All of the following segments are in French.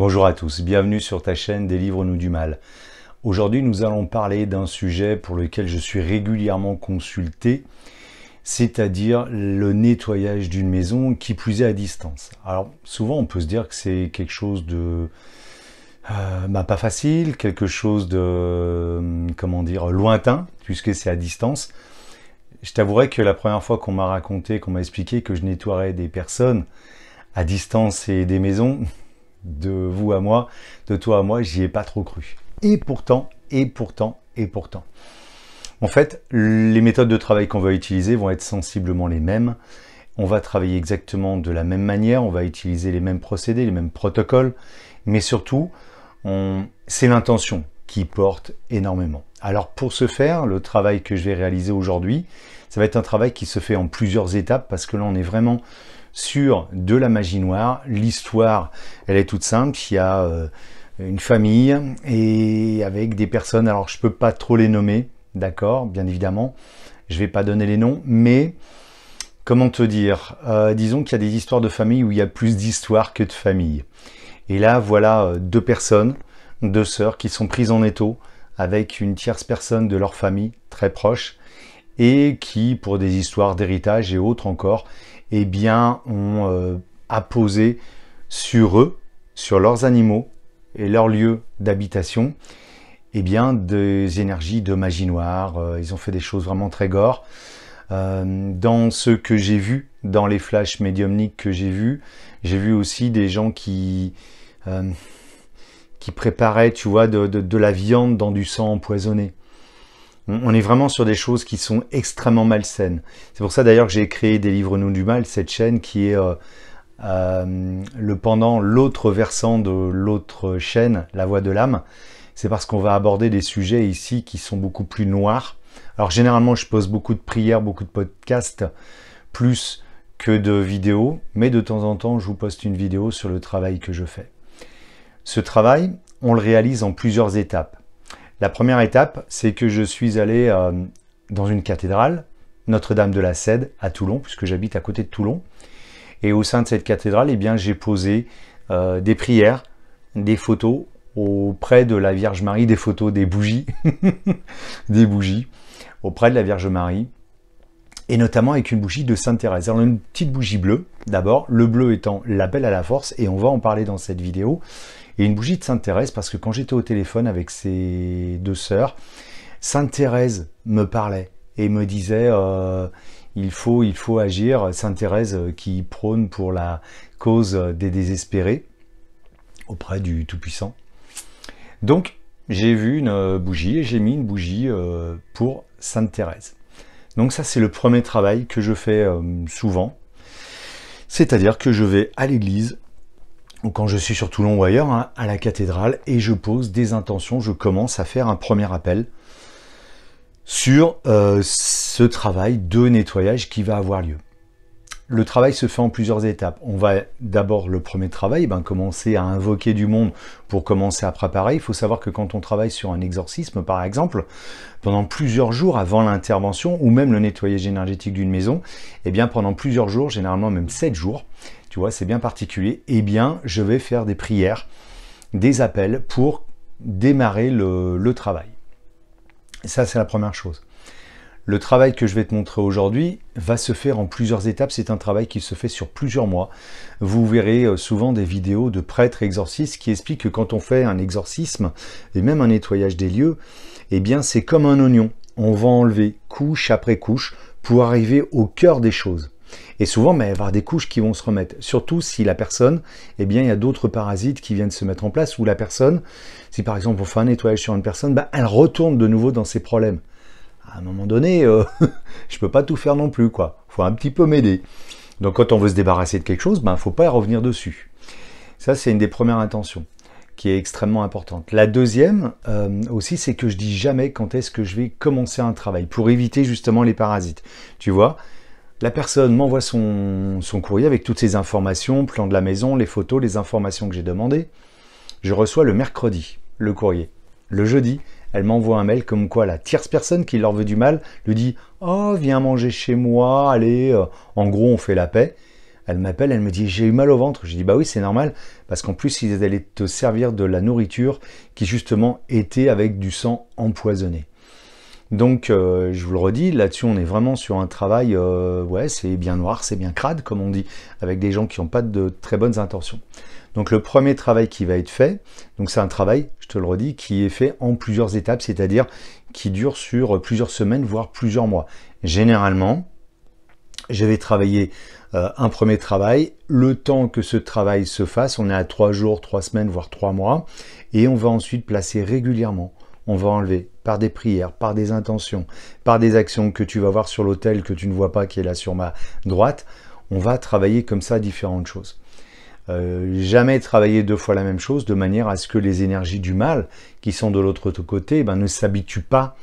Bonjour à tous, bienvenue sur ta chaîne Délivre-nous du mal. Aujourd'hui, nous allons parler d'un sujet pour lequel je suis régulièrement consulté, c'est-à-dire le nettoyage d'une maison, qui plus est à distance. Alors, souvent, on peut se dire que c'est quelque chose de pas facile, quelque chose de, lointain, puisque c'est à distance. Je t'avouerai que la première fois qu'on m'a raconté, qu'on m'a expliqué que je nettoierais des personnes à distance et des maisons, de vous à moi, de toi à moi, j'y ai pas trop cru. Et pourtant. En fait, les méthodes de travail qu'on va utiliser vont être sensiblement les mêmes. On va travailler exactement de la même manière, on va utiliser les mêmes procédés, les mêmes protocoles, mais surtout, c'est l'intention qui porte énormément. Alors pour ce faire, le travail que je vais réaliser aujourd'hui, ça va être un travail qui se fait en plusieurs étapes, parce que là on est vraiment sur de la magie noire. L'histoire, elle est toute simple. Il y a une famille et avec des personnes, alors je peux pas trop les nommer, d'accord, bien évidemment, je vais pas donner les noms, mais comment te dire, disons qu'il y a des histoires de famille où il y a plus d'histoires que de famille. Et là, voilà deux personnes, deux sœurs qui sont prises en étau avec une tierce personne de leur famille très proche et qui, pour des histoires d'héritage et autres encore, eh bien, ont apposé sur eux, sur leurs animaux et leur lieu d'habitation, eh bien, des énergies de magie noire. Ils ont fait des choses vraiment très gore. Dans ce que j'ai vu, dans les flashs médiumniques que j'ai vu aussi des gens qui préparaient, tu vois, de la viande dans du sang empoisonné. On est vraiment sur des choses qui sont extrêmement malsaines. C'est pour ça d'ailleurs que j'ai créé Délivre-nous du mal, cette chaîne qui est le pendant, l'autre versant de l'autre chaîne, La Voix de l'âme. C'est parce qu'on va aborder des sujets ici qui sont beaucoup plus noirs. Alors généralement je pose beaucoup de prières, beaucoup de podcasts, plus que de vidéos, mais de temps en temps je vous poste une vidéo sur le travail que je fais. Ce travail, on le réalise en plusieurs étapes. La première étape, c'est que je suis allé dans une cathédrale, Notre-Dame de la Cède, à Toulon, puisque j'habite à côté de Toulon. Et au sein de cette cathédrale, eh bien, j'ai posé des prières, des photos auprès de la Vierge Marie, des photos, des bougies, des bougies, auprès de la Vierge Marie, et notamment avec une bougie de Sainte Thérèse. Alors une petite bougie bleue, d'abord, le bleu étant l'appel à la force, et on va en parler dans cette vidéo. Et une bougie de Sainte Thérèse, parce que quand j'étais au téléphone avec ces deux sœurs, Sainte Thérèse me parlait et me disait il faut agir. Sainte Thérèse qui prône pour la cause des désespérés auprès du Tout-Puissant. Donc j'ai vu une bougie et j'ai mis une bougie pour Sainte Thérèse. Donc ça c'est le premier travail que je fais souvent, c'est-à-dire que je vais à l'église, ou quand je suis sur Toulon ou ailleurs, hein, à la cathédrale, et je pose des intentions, je commence à faire un premier appel sur ce travail de nettoyage qui va avoir lieu. Le travail se fait en plusieurs étapes. On va d'abord, le premier travail, commencer à invoquer du monde pour commencer à préparer. Il faut savoir que quand on travaille sur un exorcisme, par exemple, pendant plusieurs jours avant l'intervention, ou même le nettoyage énergétique d'une maison, eh bien pendant plusieurs jours, généralement même 7 jours, tu vois, c'est bien particulier, eh bien, je vais faire des prières, des appels pour démarrer le travail. Et ça, c'est la première chose. Le travail que je vais te montrer aujourd'hui va se faire en plusieurs étapes. C'est un travail qui se fait sur plusieurs mois. Vous verrez souvent des vidéos de prêtres exorcistes qui expliquent que quand on fait un exorcisme, et même un nettoyage des lieux, eh bien, c'est comme un oignon. On va enlever couche après couche pour arriver au cœur des choses. Et souvent, il va y avoir des couches qui vont se remettre. Surtout si la personne, eh bien, il y a d'autres parasites qui viennent se mettre en place, ou la personne, si par exemple on fait un nettoyage sur une personne, elle retourne de nouveau dans ses problèmes. À un moment donné, je peux pas tout faire non plus, quoi. Faut un petit peu m'aider. Donc quand on veut se débarrasser de quelque chose, faut pas y revenir dessus. Ça, c'est une des premières intentions qui est extrêmement importante. La deuxième aussi, c'est que je dis jamais quand est-ce que je vais commencer un travail, pour éviter justement les parasites. Tu vois, la personne m'envoie son courrier avec toutes ces informations, plan de la maison, les photos, les informations que j'ai demandées. Je reçois le mercredi le courrier. Le jeudi, elle m'envoie un mail comme quoi la tierce personne qui leur veut du mal lui dit « Oh, viens manger chez moi, allez, en gros on fait la paix ». Elle m'appelle, elle me dit j'ai eu mal au ventre. Je dis bah oui c'est normal parce qu'en plus ils allaient te servir de la nourriture qui justement était avec du sang empoisonné. Donc je vous le redis, là-dessus on est vraiment sur un travail, ouais c'est bien noir, c'est bien crade comme on dit, avec des gens qui n'ont pas de très bonnes intentions. Donc le premier travail qui va être fait, donc c'est un travail, je te le redis, qui est fait en plusieurs étapes, c'est-à-dire qui dure sur plusieurs semaines, voire plusieurs mois. Généralement, je vais travailler un premier travail, le temps que ce travail se fasse, on est à 3 jours, 3 semaines, voire 3 mois, et on va ensuite placer régulièrement. On va enlever par des prières, par des intentions, par des actions que tu vas voir sur l'autel que tu ne vois pas, qui est là sur ma droite. On va travailler comme ça différentes choses. Jamais travailler 2 fois la même chose de manière à ce que les énergies du mal qui sont de l'autre côté ne s'habituent pas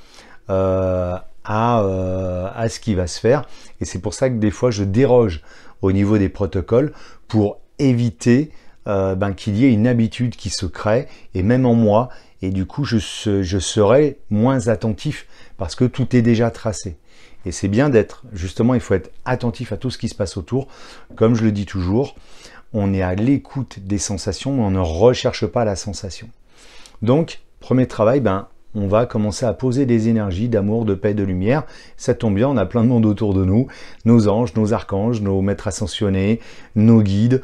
à ce qui va se faire. Et c'est pour ça que des fois je déroge au niveau des protocoles pour éviter qu'il y ait une habitude qui se crée, et même en moi, et du coup je serai moins attentif parce que tout est déjà tracé. Et c'est bien d'être, justement, il faut être attentif à tout ce qui se passe autour. Comme je le dis toujours, on est à l'écoute des sensations, mais on ne recherche pas la sensation. Donc, premier travail, on va commencer à poser des énergies d'amour, de paix, de lumière. Ça tombe bien, on a plein de monde autour de nous, nos anges, nos archanges, nos maîtres ascensionnés, nos guides,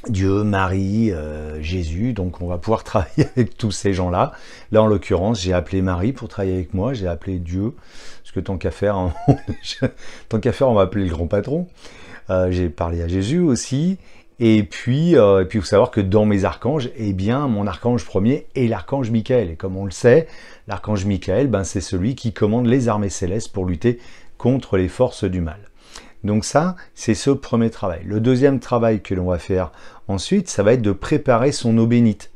Dieu, Marie, Jésus. Donc on va pouvoir travailler avec tous ces gens-là. Là, en l'occurrence, j'ai appelé Marie pour travailler avec moi, j'ai appelé Dieu, parce que tant qu'à faire, on va appeler le grand patron. J'ai parlé à Jésus aussi. Et puis, il faut savoir que dans mes archanges, mon archange premier est l'archange Michael. Et comme on le sait, l'archange Michael, c'est celui qui commande les armées célestes pour lutter contre les forces du mal. Donc ça, c'est ce premier travail. Le deuxième travail que l'on va faire ensuite, ça va être de préparer son eau bénite.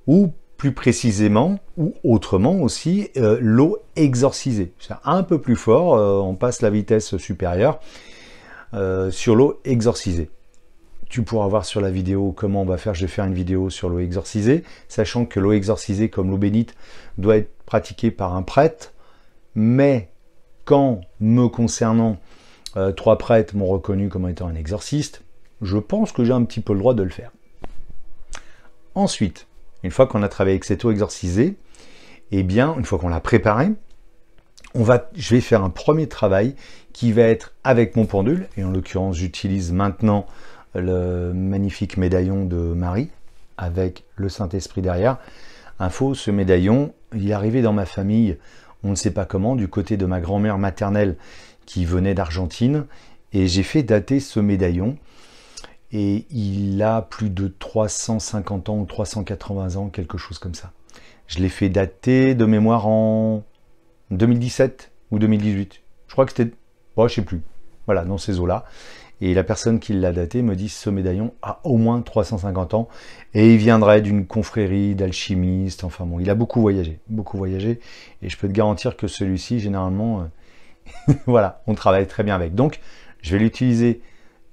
Ou plus précisément, ou autrement aussi, l'eau exorcisée. C'est un peu plus fort, on passe la vitesse supérieure sur l'eau exorcisée. Tu pourras voir sur la vidéo comment on va faire. Je vais faire une vidéo sur l'eau exorcisée, sachant que l'eau exorcisée, comme l'eau bénite, doit être pratiquée par un prêtre. Mais quand, me concernant, 3 prêtres m'ont reconnu comme étant un exorciste, je pense que j'ai un petit peu le droit de le faire. Ensuite, une fois qu'on a travaillé avec cette eau exorcisée, une fois qu'on l'a préparée, je vais faire un premier travail qui va être avec mon pendule, et en l'occurrence, j'utilise maintenant le magnifique médaillon de Marie, avec le Saint-Esprit derrière. Info, ce médaillon, il est arrivé dans ma famille, on ne sait pas comment, du côté de ma grand-mère maternelle qui venait d'Argentine, et j'ai fait dater ce médaillon, et il a plus de 350 ans ou 380 ans, quelque chose comme ça. Je l'ai fait dater de mémoire en 2017 ou 2018. Je crois que c'était, je ne sais plus, voilà, dans ces eaux-là. Et la personne qui l'a daté me dit ce médaillon a au moins 350 ans et il viendrait d'une confrérie d'alchimistes. Enfin bon, il a beaucoup voyagé. Et je peux te garantir que celui-ci, généralement, voilà, on travaille très bien avec. Donc, je vais l'utiliser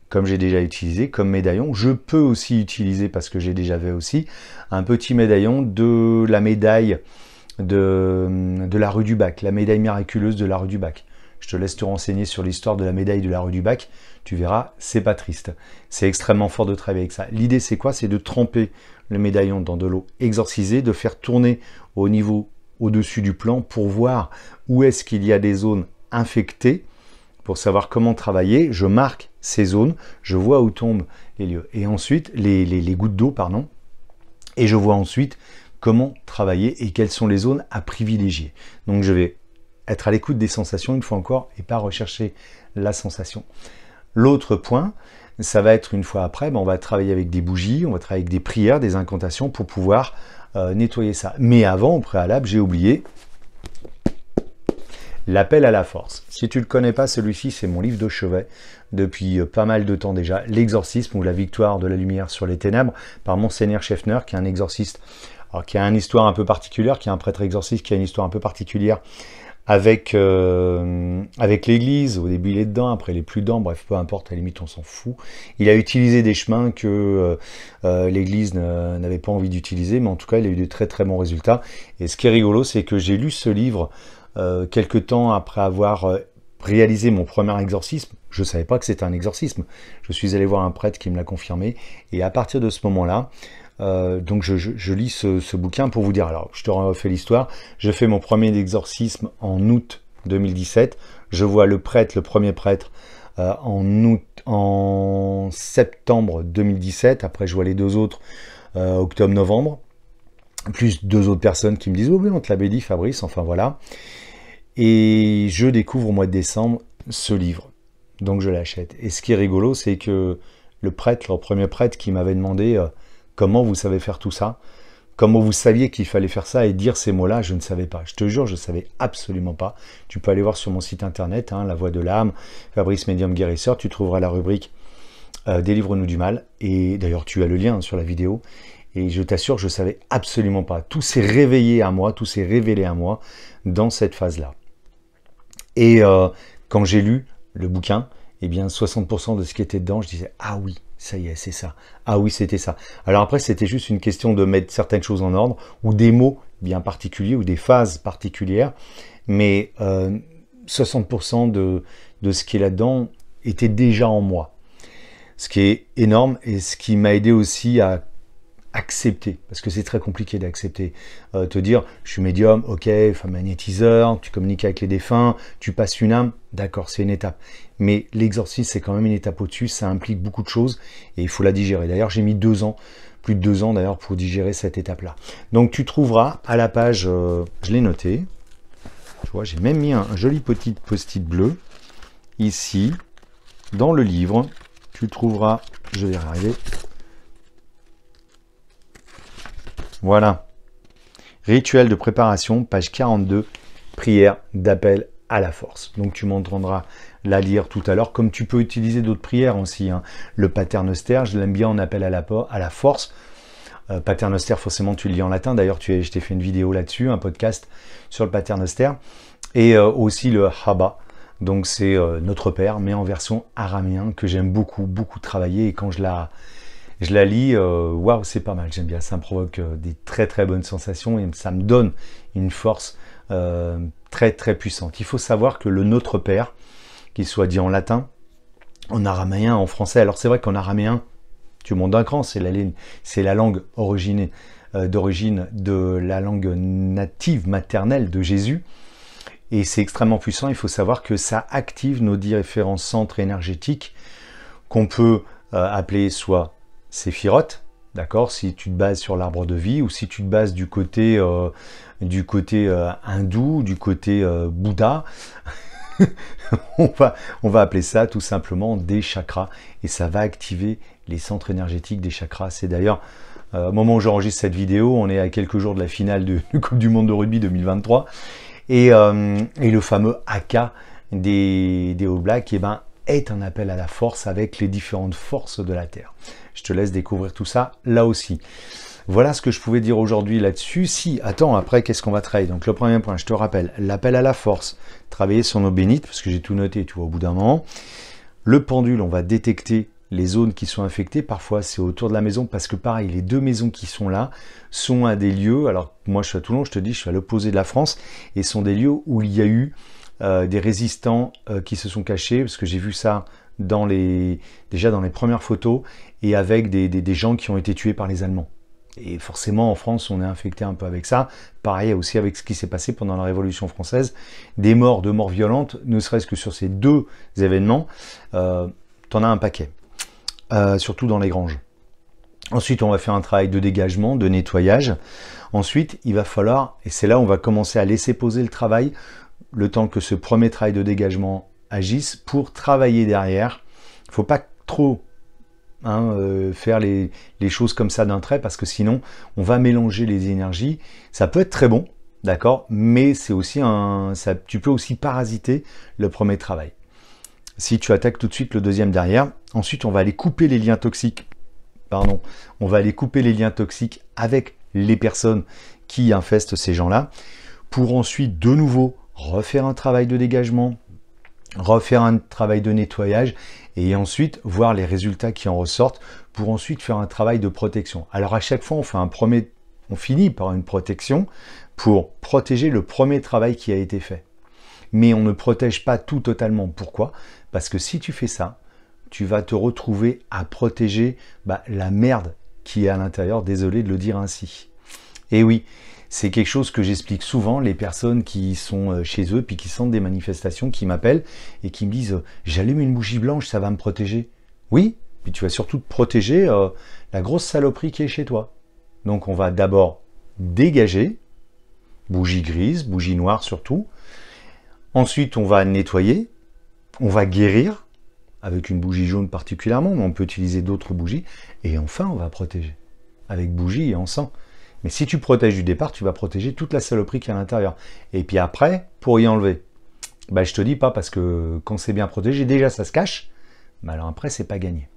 comme j'ai déjà utilisé, comme médaillon. Je peux aussi utiliser, parce que j'ai déjà fait aussi, un petit médaillon de la médaille de la rue du Bac, la médaille miraculeuse de la rue du Bac. Je te laisse te renseigner sur l'histoire de la médaille de la rue du Bac. Tu verras, c'est pas triste. C'est extrêmement fort de travailler avec ça. L'idée, c'est quoi? C'est de tremper le médaillon dans de l'eau exorcisée, de faire tourner au niveau au-dessus du plan pour voir où est-ce qu'il y a des zones infectées, pour savoir comment travailler. Je marque ces zones, je vois où tombent les lieux. Et ensuite, les gouttes d'eau, pardon. Et je vois ensuite comment travailler et quelles sont les zones à privilégier. Donc, je vais être à l'écoute des sensations une fois encore et pas rechercher la sensation. L'autre point, ça va être une fois après, on va travailler avec des bougies, on va travailler avec des prières, des incantations pour pouvoir nettoyer ça. Mais avant, au préalable, j'ai oublié l'appel à la force. Si tu ne le connais pas, celui-ci, c'est mon livre de chevet depuis pas mal de temps déjà. L'exorcisme ou la victoire de la lumière sur les ténèbres par Monseigneur Scheffner, qui est un exorciste, alors, qui a une histoire un peu particulière, qui est un prêtre exorciste, qui a une histoire un peu particulière avec l'église. Au début il est dedans, après il est plus dedans, bref, peu importe, à la limite on s'en fout. Il a utilisé des chemins que l'église n'avait pas envie d'utiliser, mais en tout cas il a eu de très très bons résultats. Et ce qui est rigolo, c'est que j'ai lu ce livre quelque temps après avoir réalisé mon premier exorcisme, je ne savais pas que c'était un exorcisme. Je suis allé voir un prêtre qui me l'a confirmé. Et à partir de ce moment-là, donc je lis ce bouquin pour vous dire. Alors, je te refais l'histoire. Je fais mon premier exorcisme en août 2017. Je vois le premier prêtre en septembre 2017. Après, je vois les deux autres octobre-novembre. Plus deux autres personnes qui me disent « Oh oui, on te l'avait dit, Fabrice. » Enfin, voilà. Et je découvre au mois de décembre ce livre. Donc, je l'achète. Et ce qui est rigolo, c'est que le premier prêtre qui m'avait demandé comment vous savez faire tout ça, comment vous saviez qu'il fallait faire ça et dire ces mots-là, je ne savais pas. Je te jure, je ne savais absolument pas. Tu peux aller voir sur mon site internet, La Voix de l'âme, Fabrice Médium Guérisseur, tu trouveras la rubrique Délivre-nous du mal. Et d'ailleurs, tu as le lien sur la vidéo. Et je t'assure, je ne savais absolument pas. Tout s'est réveillé à moi, tout s'est révélé à moi dans cette phase-là. Et quand j'ai lu le bouquin, eh bien 60% de ce qui était dedans, je disais « Ah oui, ça y est, c'est ça. Ah oui, c'était ça. » Alors après, c'était juste une question de mettre certaines choses en ordre, ou des mots bien particuliers, ou des phases particulières. Mais 60% de ce qui est là-dedans était déjà en moi. Ce qui est énorme, et ce qui m'a aidé aussi à accepter, parce que c'est très compliqué d'accepter, te dire je suis médium, ok, enfin magnétiseur, tu communiques avec les défunts, tu passes une âme, d'accord, c'est une étape, mais l'exorcisme c'est quand même une étape au-dessus, ça implique beaucoup de choses et il faut la digérer. D'ailleurs j'ai mis 2 ans, plus de 2 ans d'ailleurs pour digérer cette étape-là. Donc tu trouveras à la page, je l'ai noté, tu vois, j'ai même mis un joli petit post-it bleu ici dans le livre. Tu trouveras, je vais y arriver. Voilà, rituel de préparation, page 42, prière d'appel à la force. Donc tu m'entendras la lire tout à l'heure, comme tu peux utiliser d'autres prières aussi. Le Paternoster, je l'aime bien en appel à la force. Paternoster, forcément tu le lis en latin, d'ailleurs je t'ai fait une vidéo là-dessus, un podcast sur le Paternoster. Et aussi le Haba, donc c'est Notre Père, mais en version araméen, que j'aime beaucoup, beaucoup travailler. Et quand je la lis, waouh, c'est pas mal, j'aime bien, ça me provoque des très très bonnes sensations et ça me donne une force très très puissante. Il faut savoir que le Notre Père, qu'il soit dit en latin, en araméen, en français, alors c'est vrai qu'en araméen, tu montes d'un cran, c'est la langue d'origine de la langue native maternelle de Jésus, et c'est extrêmement puissant. Il faut savoir que ça active nos différents centres énergétiques qu'on peut appeler soit séphirotes, d'accord, si tu te bases sur l'arbre de vie, ou si tu te bases du côté hindou, du côté Bouddha, on va appeler ça tout simplement des chakras, et ça va activer les centres énergétiques des chakras. C'est d'ailleurs, au moment où j'enregistre cette vidéo, on est à quelques jours de la finale de Coupe du Monde de rugby 2023, et le fameux haka des All Blacks, est un appel à la force avec les différentes forces de la Terre. Je te laisse découvrir tout ça là aussi. Voilà ce que je pouvais dire aujourd'hui là-dessus. Si, attends, après, qu'est-ce qu'on va travailler? Donc le premier point, je te rappelle, l'appel à la force, travailler sur nos bénites, parce que j'ai tout noté, tu vois, au bout d'un moment. Le pendule, on va détecter les zones qui sont infectées. Parfois, c'est autour de la maison, parce que pareil, les 2 maisons qui sont là sont à des lieux, alors moi je suis à Toulon, je te dis, je suis à l'opposé de la France, et sont des lieux où il y a eu des résistants qui se sont cachés, parce que j'ai vu ça déjà dans les premières photos, et avec des gens qui ont été tués par les Allemands. Et forcément, en France, on est infecté un peu avec ça. Pareil aussi avec ce qui s'est passé pendant la Révolution française. De morts violentes, ne serait-ce que sur ces 2 événements, t'en as un paquet. Surtout dans les granges. Ensuite, on va faire un travail de dégagement, de nettoyage. Ensuite, il va falloir, et c'est là où on va commencer à laisser poser le travail, le temps que ce premier travail de dégagement agisse, pour travailler derrière. Il ne faut pas trop faire les choses comme ça d'un trait, parce que sinon on va mélanger les énergies. Ça peut être très bon, d'accord, mais c'est aussi tu peux aussi parasiter le premier travail si tu attaques tout de suite le deuxième derrière. Ensuite, on va aller couper les liens toxiques, on va aller couper les liens toxiques avec les personnes qui infestent ces gens-là, pour ensuite de nouveau refaire un travail de dégagement, refaire un travail de nettoyage, et ensuite voir les résultats qui en ressortent, pour ensuite faire un travail de protection. Alors à chaque fois, on finit par une protection pour protéger le premier travail qui a été fait. mais on ne protège pas tout totalement. Pourquoi? Parce que si tu fais ça, tu vas te retrouver à protéger la merde qui est à l'intérieur, désolé de le dire ainsi. Et oui, c'est quelque chose que j'explique souvent, les personnes qui sont chez eux, puis qui sentent des manifestations, qui m'appellent et qui me disent « j'allume une bougie blanche, ça va me protéger ». Oui, puis tu vas surtout te protéger la grosse saloperie qui est chez toi. Donc on va d'abord dégager, bougie grise, bougie noire surtout. Ensuite on va nettoyer, on va guérir, avec une bougie jaune particulièrement, mais on peut utiliser d'autres bougies. Et enfin on va protéger, avec bougie et encens. Mais si tu protèges du départ, tu vas protéger toute la saloperie qui est à l'intérieur. Et puis après, pour y enlever, je te dis pas, parce que quand c'est bien protégé, déjà ça se cache, mais alors après c'est pas gagné.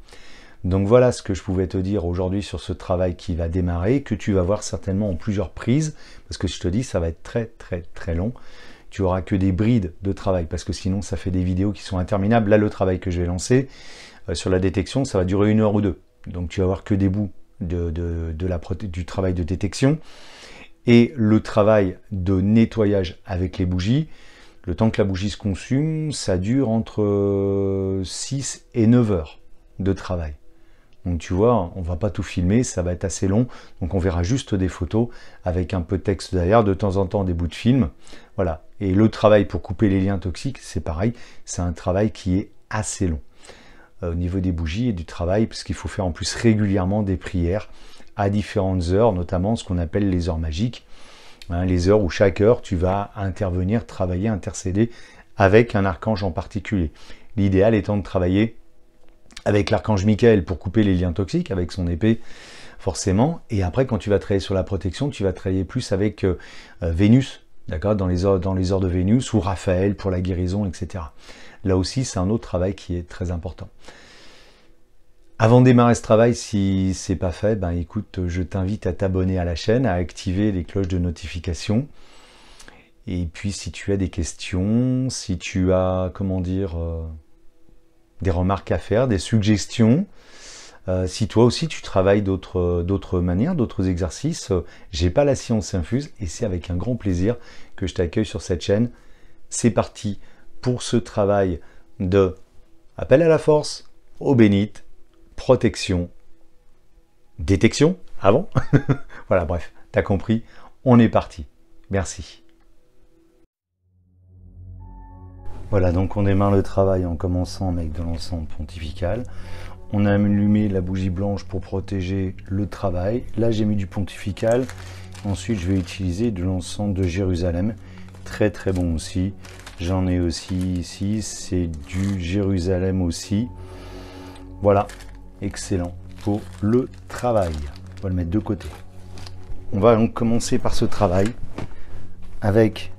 Donc voilà ce que je pouvais te dire aujourd'hui sur ce travail qui va démarrer, que tu vas voir certainement en plusieurs prises, parce que je te dis ça va être très très très long. Tu auras que des brides de travail, parce que sinon ça fait des vidéos qui sont interminables. Là le travail que je vais lancer sur la détection, ça va durer 1 heure ou 2. Donc tu vas voir que des bouts du travail de détection. Et le travail de nettoyage avec les bougies, le temps que la bougie se consume, ça dure entre 6 et 9 heures de travail. Donc tu vois, on va pas tout filmer, ça va être assez long, donc on verra juste des photos avec un peu de texte derrière, de temps en temps des bouts de film. Voilà. Et le travail pour couper les liens toxiques, c'est pareil, c'est un travail qui est assez long. Au niveau des bougies et du travail, parce qu'il faut faire en plus régulièrement des prières à différentes heures, notamment ce qu'on appelle les heures magiques, hein, les heures où chaque heure tu vas intervenir, travailler, intercéder avec un archange en particulier. L'idéal étant de travailler avec l'archange Michael pour couper les liens toxiques, avec son épée forcément, et après quand tu vas travailler sur la protection, tu vas travailler plus avec Vénus, d'accord, dans les heures de Vénus, ou Raphaël pour la guérison, etc. Là aussi, c'est un autre travail qui est très important. Avant de démarrer ce travail, si c'est pas fait, écoute, je t'invite à t'abonner à la chaîne, à activer les cloches de notification. Et puis, si tu as des questions, si tu as, des remarques à faire, des suggestions, si toi aussi tu travailles d'autres manières, d'autres exercices, j'ai pas la science infuse et c'est avec un grand plaisir que je t'accueille sur cette chaîne. C'est parti pour ce travail de appel à la force, eau bénite, protection, détection avant. Voilà, bref, t'as compris, on est parti. Merci. Voilà, donc on démarre le travail en commençant avec de l'encens pontifical. On a allumé la bougie blanche pour protéger le travail. Là, j'ai mis du pontifical. Ensuite, je vais utiliser de l'encens de Jérusalem. Très très bon aussi. J'en ai aussi ici. C'est du Jérusalem aussi. Voilà, excellent pour le travail. On va le mettre de côté. On va donc commencer par ce travail avec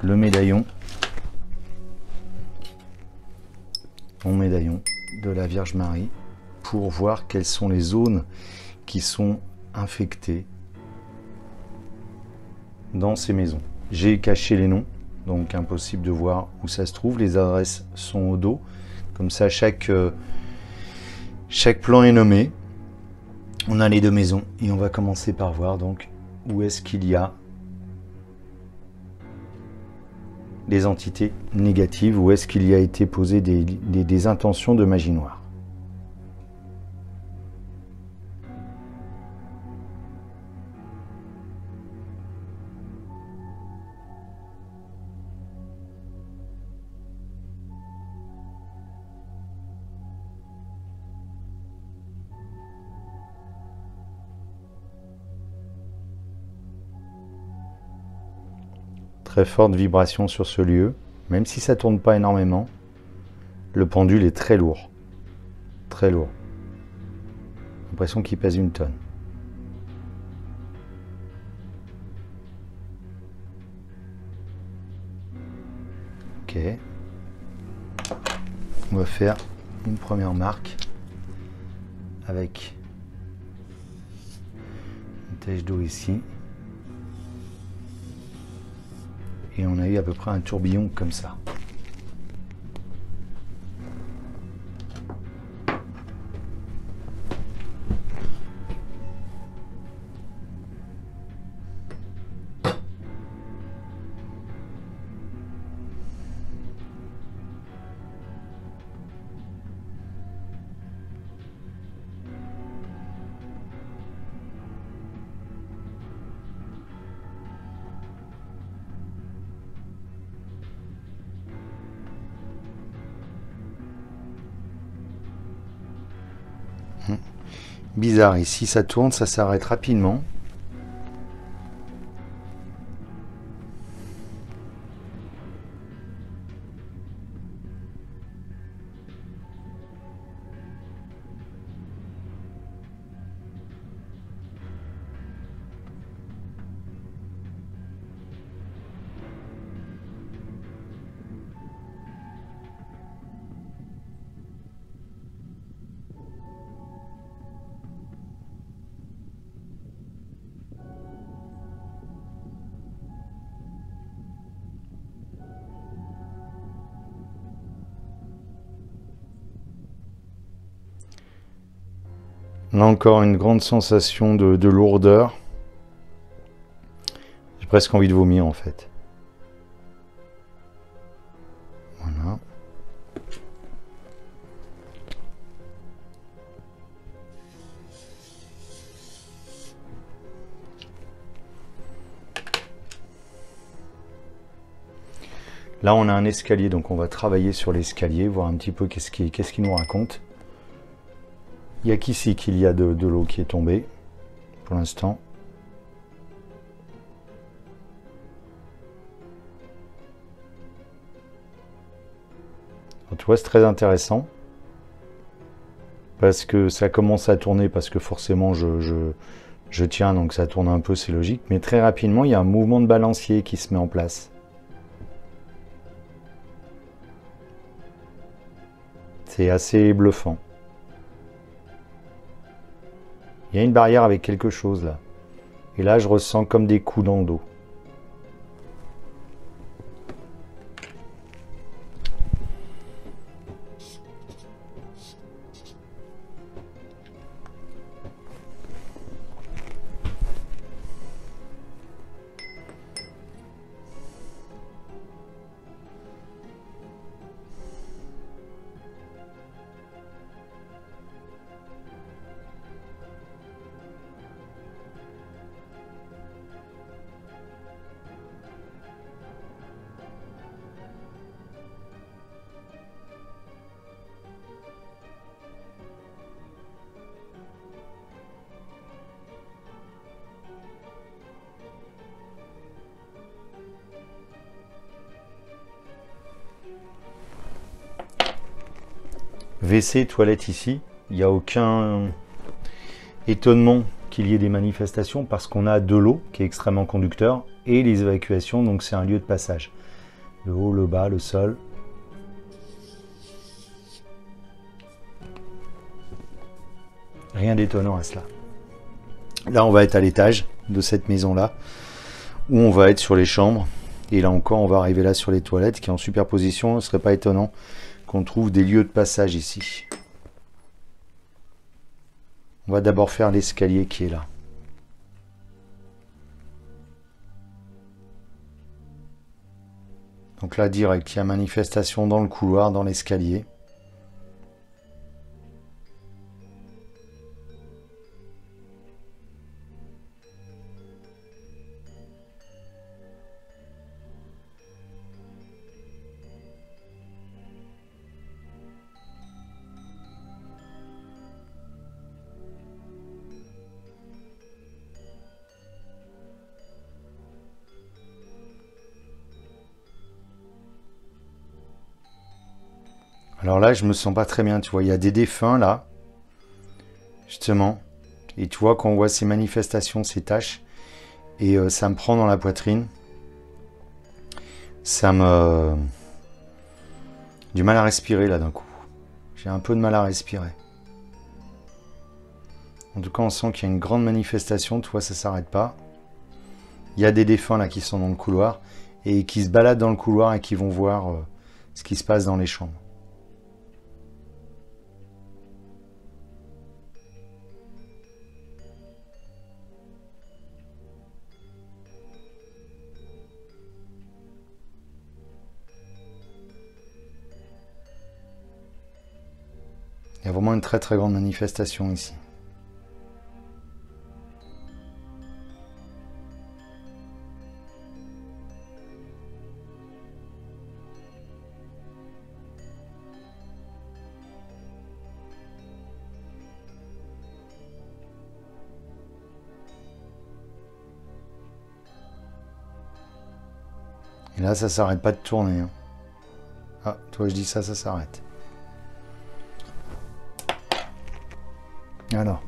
le médaillon, mon médaillon de la Vierge Marie, pour voir quelles sont les zones qui sont infectées dans ces maisons. J'ai caché les noms, donc impossible de voir où ça se trouve. Les adresses sont au dos, comme ça chaque plan est nommé. On a les 2 maisons et on va commencer par voir donc où est-ce qu'il y a des entités négatives, où est-ce qu'il y a été posé des intentions de magie noire. Très forte vibration sur ce lieu, même si ça tourne pas énormément. Le pendule est très lourd, très lourd. L'impression qu'il pèse 1 tonne. Ok. On va faire une première marque avec une tache d'eau ici. Et on a eu à peu près un tourbillon comme ça. Bizarre, ici ça tourne, ça s'arrête rapidement. On a encore une grande sensation de lourdeur. J'ai presque envie de vomir en fait. Voilà. Là, on a un escalier, donc on va travailler sur l'escalier, voir un petit peu qu'est-ce qu'il nous raconte. Il n'y a qu'ici qu'il y a de l'eau qui est tombée, pour l'instant. Tu vois, c'est très intéressant. Parce que ça commence à tourner, parce que forcément je tiens, donc ça tourne un peu, c'est logique. Mais très rapidement, il y a un mouvement de balancier qui se met en place. C'est assez bluffant. Il y a une barrière avec quelque chose là. Et là, je ressens comme des coups dans le dos. WC, toilette ici, il n'y a aucun étonnement qu'il y ait des manifestations parce qu'on a de l'eau qui est extrêmement conducteur et les évacuations, donc c'est un lieu de passage. Le haut, le bas, le sol. Rien d'étonnant à cela. Là, on va être à l'étage de cette maison-là, où on va être sur les chambres. Et là encore, on va arriver là sur les toilettes, qui est en superposition. Ce ne serait pas étonnant qu'on trouve des lieux de passage ici. On va d'abord faire l'escalier qui est là. Donc là, direct, il y a manifestation dans le couloir, dans l'escalier. Alors là, je me sens pas très bien, tu vois, il y a des défunts là, justement. Et tu vois, quand on voit ces manifestations, ces taches, et ça me prend dans la poitrine. Ça me... Du mal à respirer là d'un coup. J'ai un peu de mal à respirer. En tout cas, on sent qu'il y a une grande manifestation, tu vois, ça s'arrête pas. Il y a des défunts là qui sont dans le couloir, et qui se baladent dans le couloir et qui vont voir ce qui se passe dans les chambres. Il y a vraiment une très très grande manifestation ici. Et là, ça s'arrête pas de tourner. Hein. Ah, toi, je dis ça, ça s'arrête. Alors.